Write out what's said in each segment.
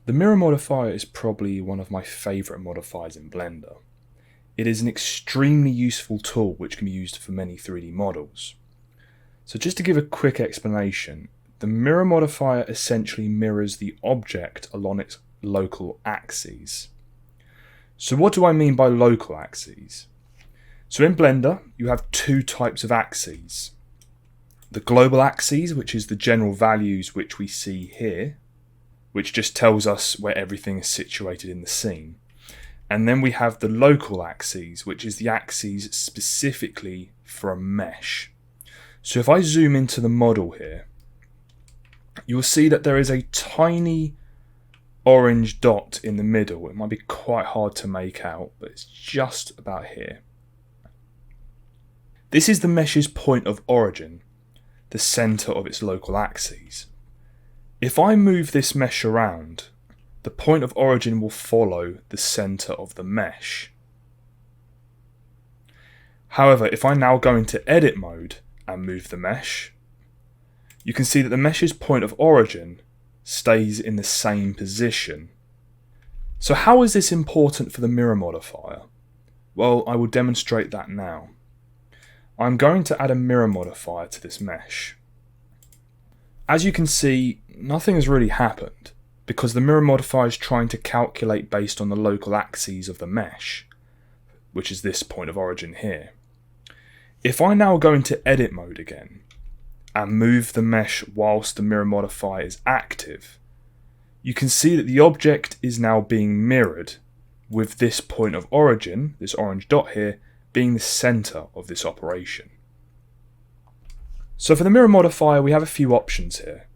The Mirror Modifier is probably one of my favourite modifiers in Blender. It is an extremely useful tool which can be used for many 3D models. So just to give a quick explanation, the Mirror Modifier essentially mirrors the object along its local axes. So what do I mean by local axes? So in Blender, you have two types of axes. The global axes, which is the general values which we see here, which just tells us where everything is situated in the scene. And then we have the local axes, which is the axes specifically for a mesh. So if I zoom into the model here, you'll see that there is a tiny orange dot in the middle. It might be quite hard to make out, but it's just about here. This is the mesh's point of origin, the centre of its local axes. If I move this mesh around, the point of origin will follow the centre of the mesh. However, if I now go into edit mode and move the mesh, you can see that the mesh's point of origin stays in the same position. So how is this important for the mirror modifier? Well, I will demonstrate that now. I'm going to add a mirror modifier to this mesh. As you can see, nothing has really happened because the mirror modifier is trying to calculate based on the local axes of the mesh, which is this point of origin here. If I now go into edit mode again and move the mesh whilst the mirror modifier is active, you can see that the object is now being mirrored with this point of origin, this orange dot here, being the centre of this operation. So for the mirror modifier we have a few options here.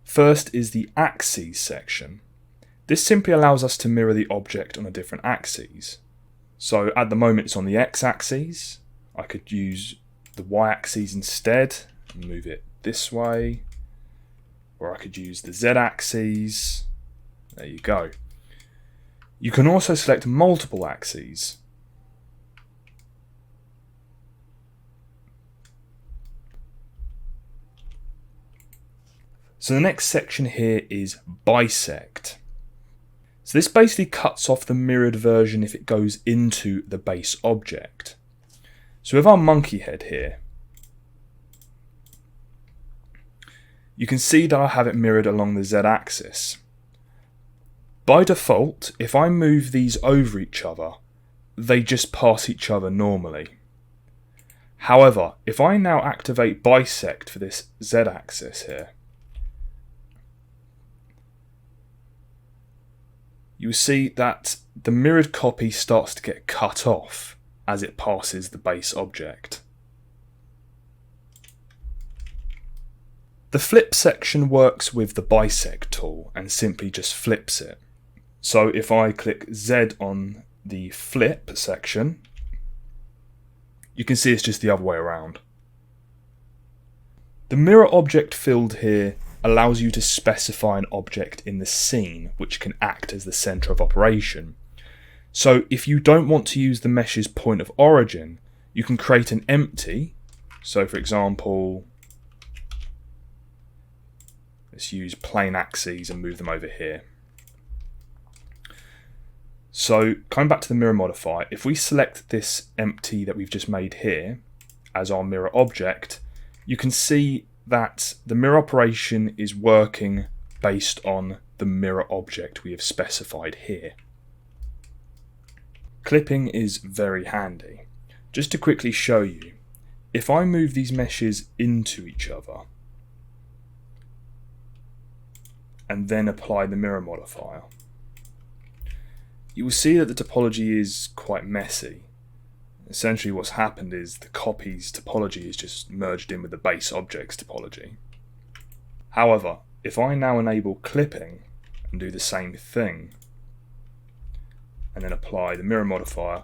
First is the axes section. This simply allows us to mirror the object on a different axes. So at the moment it's on the x-axis. I could use the y-axis instead and move it this way. Or I could use the z-axis. There you go. You can also select multiple axes. So the next section here is bisect. So this basically cuts off the mirrored version if it goes into the base object. So with our monkey head here, you can see that I have it mirrored along the z-axis. By default, if I move these over each other, they just pass each other normally. However, if I now activate bisect for this z-axis here, you see that the mirrored copy starts to get cut off as it passes the base object. The flip section works with the bisect tool and simply just flips it. So if I click Z on the flip section, you can see it's just the other way around. The mirror object field here allows you to specify an object in the scene which can act as the centre of operation. So if you don't want to use the mesh's point of origin, you can create an empty. So for example, let's use plain axes and move them over here. So coming back to the mirror modifier, if we select this empty that we've just made here as our mirror object, you can see that the mirror operation is working based on the mirror object we have specified here. Clipping is very handy. Just to quickly show you, if I move these meshes into each other and then apply the mirror modifier, you will see that the topology is quite messy. Essentially what's happened is the copy's topology is just merged in with the base object's topology. However, if I now enable clipping and do the same thing and then apply the mirror modifier,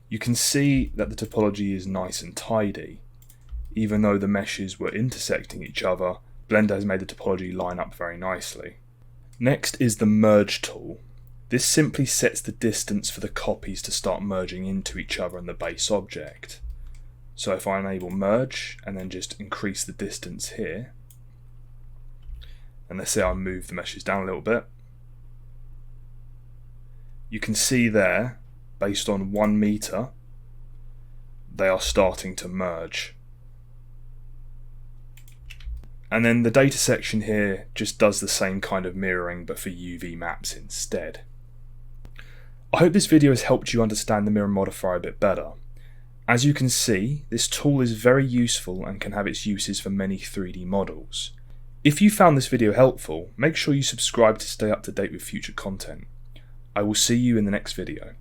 you can see that the topology is nice and tidy. Even though the meshes were intersecting each other, Blender has made the topology line up very nicely. Next is the merge tool. This simply sets the distance for the copies to start merging into each other in the base object. So if I enable merge and then just increase the distance here, and let's say I move the meshes down a little bit, you can see there, based on 1 meter, they are starting to merge. And then the data section here just does the same kind of mirroring but for UV maps instead. I hope this video has helped you understand the Mirror Modifier a bit better. As you can see, this tool is very useful and can have its uses for many 3D models. If you found this video helpful, make sure you subscribe to stay up to date with future content. I will see you in the next video.